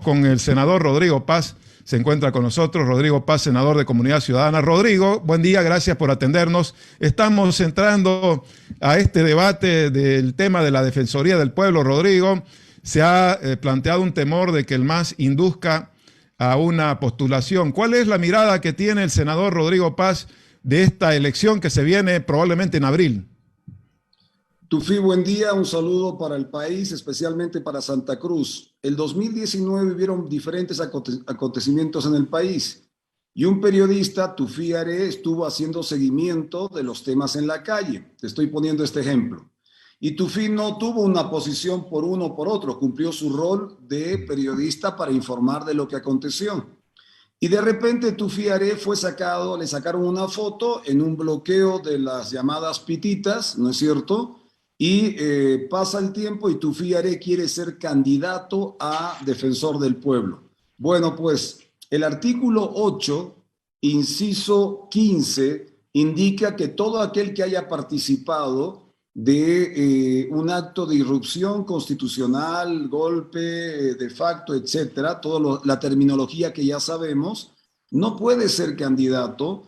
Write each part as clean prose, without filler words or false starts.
con el senador Rodrigo Paz. Se encuentra con nosotros Rodrigo Paz, senador de Comunidad Ciudadana. Rodrigo, buen día, gracias por atendernos. Estamos entrando a este debate del tema de la Defensoría del Pueblo. Rodrigo, se ha planteado un temor de que el MAS induzca a una postulación. ¿Cuál es la mirada que tiene el senador Rodrigo Paz de esta elección que se viene probablemente en abril? Tufi, buen día, un saludo para el país, especialmente para Santa Cruz. El 2019 hubieron diferentes acontecimientos en el país y un periodista, Tufi Are, estuvo haciendo seguimiento de los temas en la calle. Te estoy poniendo este ejemplo. Y Tufi no tuvo una posición por uno o por otro, cumplió su rol de periodista para informar de lo que aconteció. Y de repente Tufi Are fue sacado, le sacaron una foto en un bloqueo de las llamadas pititas, ¿no es cierto?, y pasa el tiempo y Tufi Are quiere ser candidato a defensor del pueblo. Bueno, pues el artículo 8, inciso 15, indica que todo aquel que haya participado de un acto de irrupción constitucional, golpe de facto, etcétera, toda la terminología que ya sabemos, no puede ser candidato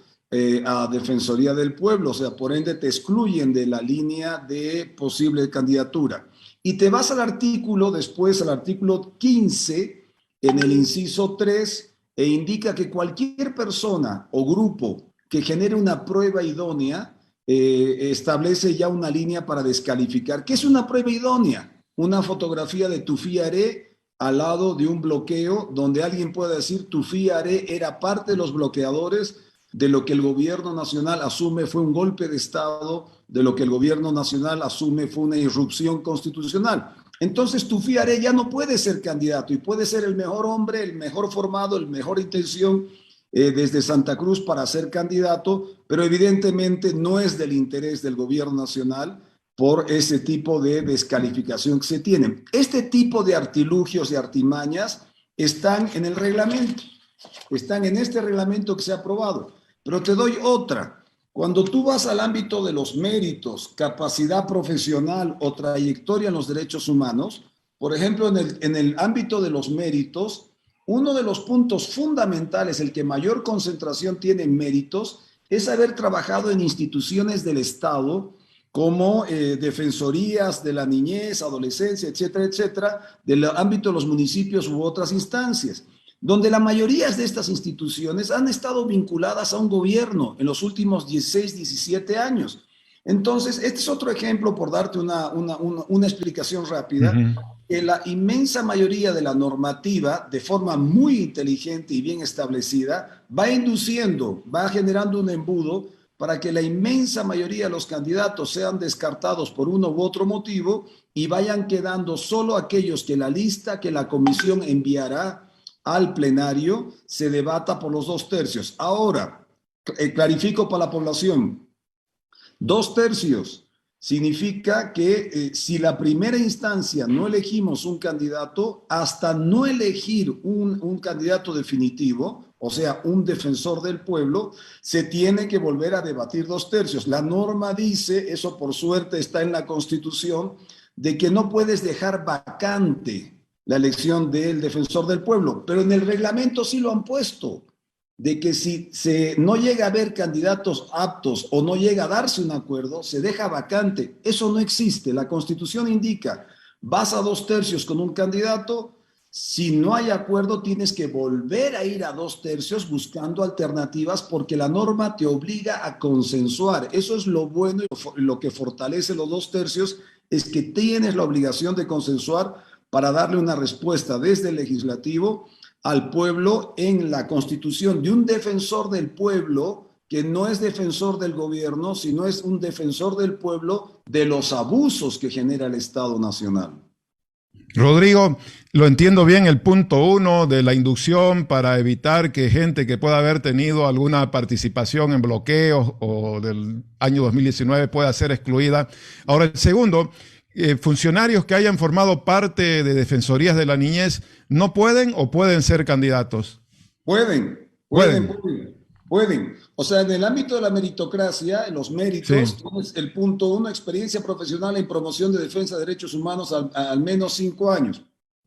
a Defensoría del Pueblo, o sea, por ende te excluyen de la línea de posible candidatura. Y te vas al artículo, después al artículo 15, en el inciso 3, e indica que cualquier persona o grupo que genere una prueba idónea establece ya una línea para descalificar. ¿Qué es una prueba idónea? Una fotografía de Tufi Are al lado de un bloqueo donde alguien pueda decir Tufi Are era parte de los bloqueadores de lo que el gobierno nacional asume fue un golpe de Estado, de lo que el gobierno nacional asume fue una irrupción constitucional. Entonces Tufi Are ya no puede ser candidato y puede ser el mejor hombre, el mejor formado, el mejor intención desde Santa Cruz para ser candidato, pero evidentemente no es del interés del gobierno nacional por ese tipo de descalificación que se tiene. Este tipo de artilugios y artimañas están en el reglamento, están en este reglamento que se ha aprobado. Pero te doy otra. Cuando tú vas al ámbito de los méritos, capacidad profesional o trayectoria en los derechos humanos, por ejemplo, en el ámbito de los méritos, uno de los puntos fundamentales, el que mayor concentración tiene en méritos, es haber trabajado en instituciones del Estado como defensorías de la niñez, adolescencia, etcétera, etcétera, del ámbito de los municipios u otras instancias, donde la mayoría de estas instituciones han estado vinculadas a un gobierno en los últimos 16, 17 años. Entonces, este es otro ejemplo, por darte una explicación rápida, que la inmensa mayoría de la normativa, de forma muy inteligente y bien establecida, va induciendo, va generando un embudo para que la inmensa mayoría de los candidatos sean descartados por uno u otro motivo y vayan quedando solo aquellos que la lista que la comisión enviará al plenario se debata por los 2/3. Ahora, clarifico para la población, 2/3 significa que si la primera instancia no elegimos un candidato, hasta no elegir un candidato definitivo, o sea, un defensor del pueblo, se tiene que volver a debatir 2/3. La norma dice, eso por suerte está en la Constitución, de que no puedes dejar vacante la elección del defensor del pueblo, pero en el reglamento sí lo han puesto, de que si no llega a haber candidatos aptos o no llega a darse un acuerdo, se deja vacante. Eso no existe. La Constitución indica, vas a 2/3 con un candidato, si no hay acuerdo tienes que volver a ir a 2/3 buscando alternativas porque la norma te obliga a consensuar. Eso es lo bueno y lo que fortalece los 2/3 es que tienes la obligación de consensuar para darle una respuesta desde el legislativo al pueblo en la constitución de un defensor del pueblo que no es defensor del gobierno, sino es un defensor del pueblo de los abusos que genera el Estado Nacional. Rodrigo, lo entiendo bien el punto 1 de la inducción para evitar que gente que pueda haber tenido alguna participación en bloqueos o del año 2019 pueda ser excluida. Ahora, el segundo, funcionarios que hayan formado parte de defensorías de la niñez, ¿no pueden o pueden ser candidatos? Pueden. O sea, en el ámbito de la meritocracia, en los méritos, sí. El punto 1, experiencia profesional en promoción de defensa de derechos humanos al menos 5 años.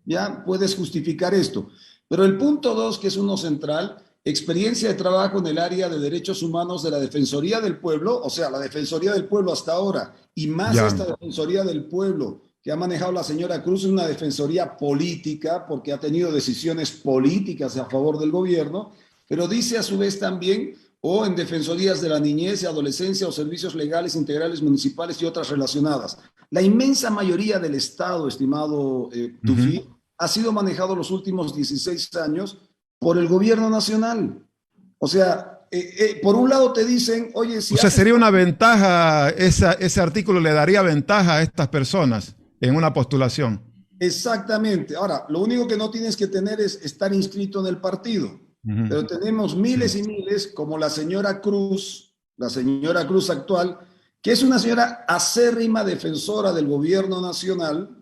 ya puedes justificar esto. Pero el punto 2, que es uno central, experiencia de trabajo en el área de derechos humanos de la Defensoría del Pueblo, o sea, la Defensoría del Pueblo hasta ahora, y más Ya. esta Defensoría del Pueblo que ha manejado la señora Cruz, es una defensoría política, porque ha tenido decisiones políticas a favor del gobierno, pero dice a su vez también, o en defensorías de la niñez y adolescencia o servicios legales integrales municipales y otras relacionadas. La inmensa mayoría del Estado, estimado Tufi, ha sido manejado los últimos 16 años por el gobierno nacional. O sea, por un lado te dicen, oye, si O sea, haces... sería una ventaja, ese artículo le daría ventaja a estas personas en una postulación. Exactamente. Ahora, lo único que no tienes que tener es estar inscrito en el partido. Pero tenemos miles y miles, como la señora Cruz actual, que es una señora acérrima defensora del gobierno nacional,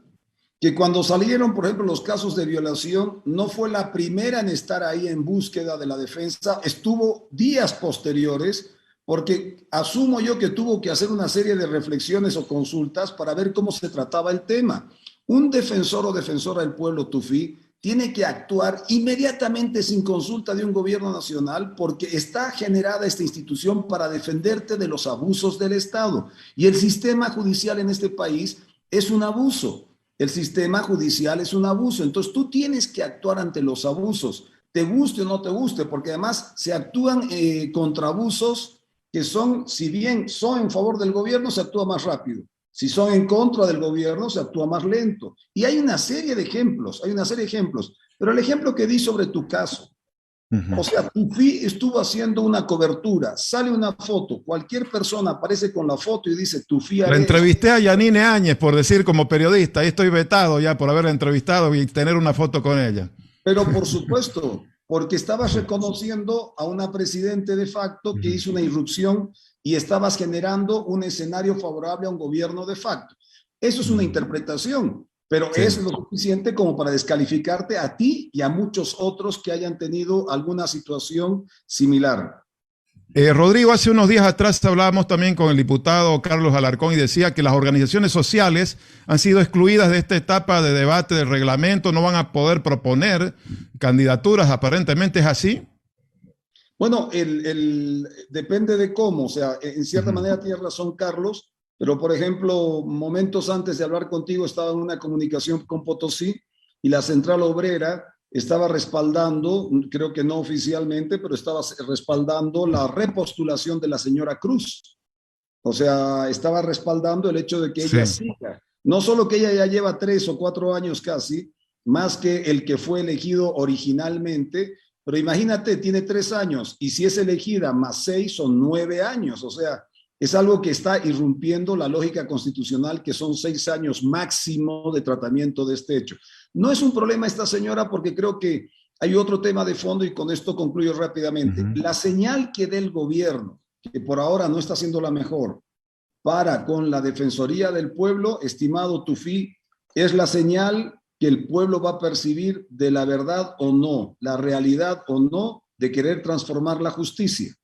que cuando salieron, por ejemplo, los casos de violación, no fue la primera en estar ahí en búsqueda de la defensa, estuvo días posteriores, porque asumo yo que tuvo que hacer una serie de reflexiones o consultas para ver cómo se trataba el tema. Un defensor o defensora del pueblo tufí tiene que actuar inmediatamente sin consulta de un gobierno nacional, porque está generada esta institución para defenderte de los abusos del Estado. Y el sistema judicial en este país es un abuso. El sistema judicial es un abuso. Entonces tú tienes que actuar ante los abusos, te guste o no te guste, porque además se actúan contra abusos que son, si bien son en favor del gobierno, se actúa más rápido. Si son en contra del gobierno, se actúa más lento. Y hay una serie de ejemplos, Pero el ejemplo que di sobre tu caso, o sea, Tufi estuvo haciendo una cobertura, sale una foto, cualquier persona aparece con la foto y dice Tufi. La entrevisté a Yanine Áñez, por decir, como periodista. Ahí estoy vetado ya por haberla entrevistado y tener una foto con ella. Pero por supuesto, porque estabas reconociendo a una presidente de facto que hizo una irrupción y estabas generando un escenario favorable a un gobierno de facto. Eso es una interpretación, pero sí, es lo suficiente como para descalificarte a ti y a muchos otros que hayan tenido alguna situación similar. Rodrigo, hace unos días atrás hablábamos también con el diputado Carlos Alarcón y decía que las organizaciones sociales han sido excluidas de esta etapa de debate del reglamento, no van a poder proponer candidaturas, aparentemente es así. Bueno, depende de cómo, o sea, en cierta manera tienes razón, Carlos, pero por ejemplo, momentos antes de hablar contigo estaba en una comunicación con Potosí y la Central Obrera estaba respaldando, creo que no oficialmente, pero estaba respaldando la repostulación de la señora Cruz. O sea, estaba respaldando el hecho de que ella siga. No solo que ella ya lleva 3 o 4 años casi, más que el que fue elegido originalmente, pero imagínate, tiene 3 años y si es elegida más 6 son 9 años. O sea, es algo que está irrumpiendo la lógica constitucional, que son 6 años máximo de tratamiento de este hecho. No es un problema esta señora porque creo que hay otro tema de fondo y con esto concluyo rápidamente. La señal que dé el gobierno, que por ahora no está siendo la mejor, para con la Defensoría del Pueblo, estimado Tufi, es la señal que el pueblo va a percibir de la verdad o no, la realidad o no de querer transformar la justicia.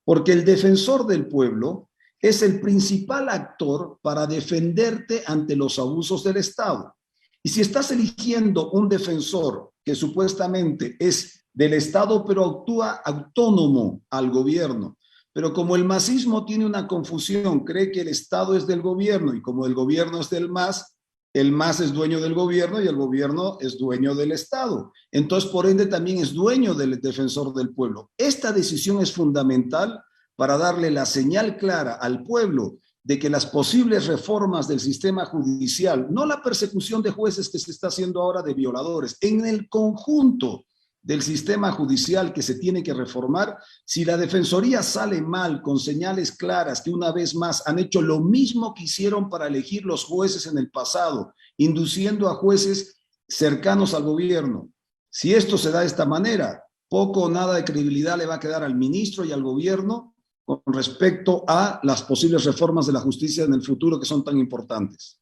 Porque el defensor del pueblo es el principal actor para defenderte ante los abusos del Estado. Y si estás eligiendo un defensor que supuestamente es del Estado, pero actúa autónomo al gobierno, pero como el masismo tiene una confusión, cree que el Estado es del gobierno y como el gobierno es del MAS, el MAS es dueño del gobierno y el gobierno es dueño del Estado. Entonces, por ende, también es dueño del defensor del pueblo. Esta decisión es fundamental para darle la señal clara al pueblo de que las posibles reformas del sistema judicial, no la persecución de jueces que se está haciendo ahora de violadores, en el conjunto del sistema judicial que se tiene que reformar, si la Defensoría sale mal con señales claras que una vez más han hecho lo mismo que hicieron para elegir los jueces en el pasado, induciendo a jueces cercanos al gobierno, si esto se da de esta manera, poco o nada de credibilidad le va a quedar al ministro y al gobierno con respecto a las posibles reformas de la justicia en el futuro que son tan importantes.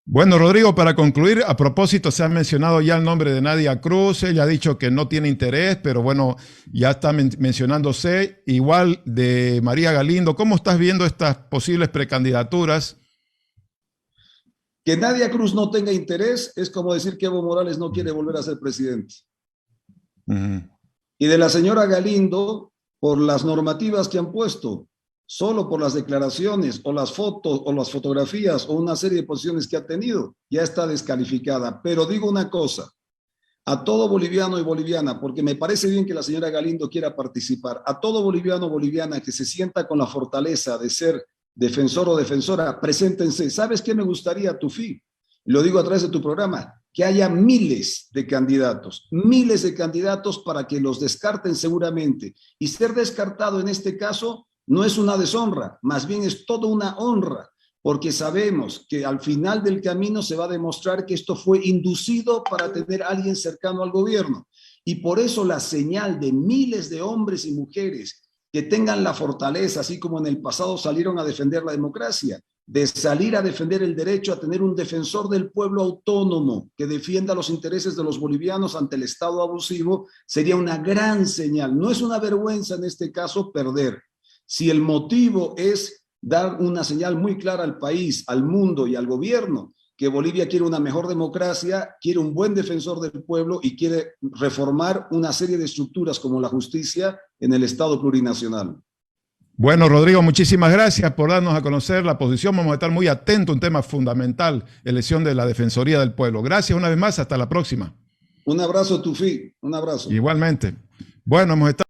Bueno, Rodrigo, para concluir, a propósito, se ha mencionado ya el nombre de Nadia Cruz. Ella ha dicho que no tiene interés, pero bueno, ya está mencionándose. Igual de María Galindo. ¿Cómo estás viendo estas posibles precandidaturas? Que Nadia Cruz no tenga interés es como decir que Evo Morales no quiere volver a ser presidente. Y de la señora Galindo, por las normativas que han puesto, solo por las declaraciones o las fotos o las fotografías o una serie de posiciones que ha tenido, ya está descalificada. Pero digo una cosa, a todo boliviano y boliviana, porque me parece bien que la señora Galindo quiera participar, a todo boliviano o boliviana que se sienta con la fortaleza de ser defensor o defensora, preséntense. ¿Sabes qué me gustaría, Tufi? Lo digo a través de tu programa, que haya miles de candidatos para que los descarten seguramente. Y ser descartado en este caso no es una deshonra, más bien es toda una honra, porque sabemos que al final del camino se va a demostrar que esto fue inducido para tener a alguien cercano al gobierno. Y por eso la señal de miles de hombres y mujeres que tengan la fortaleza, así como en el pasado salieron a defender la democracia, de salir a defender el derecho a tener un defensor del pueblo autónomo que defienda los intereses de los bolivianos ante el Estado abusivo, sería una gran señal. No es una vergüenza en este caso perder. Si el motivo es dar una señal muy clara al país, al mundo y al gobierno, que Bolivia quiere una mejor democracia, quiere un buen defensor del pueblo y quiere reformar una serie de estructuras como la justicia en el Estado plurinacional. Bueno, Rodrigo, muchísimas gracias por darnos a conocer la posición. Vamos a estar muy atentos a un tema fundamental, elección de la Defensoría del Pueblo. Gracias una vez más, hasta la próxima. Un abrazo, Tufi, un abrazo. Igualmente. Bueno, hemos estado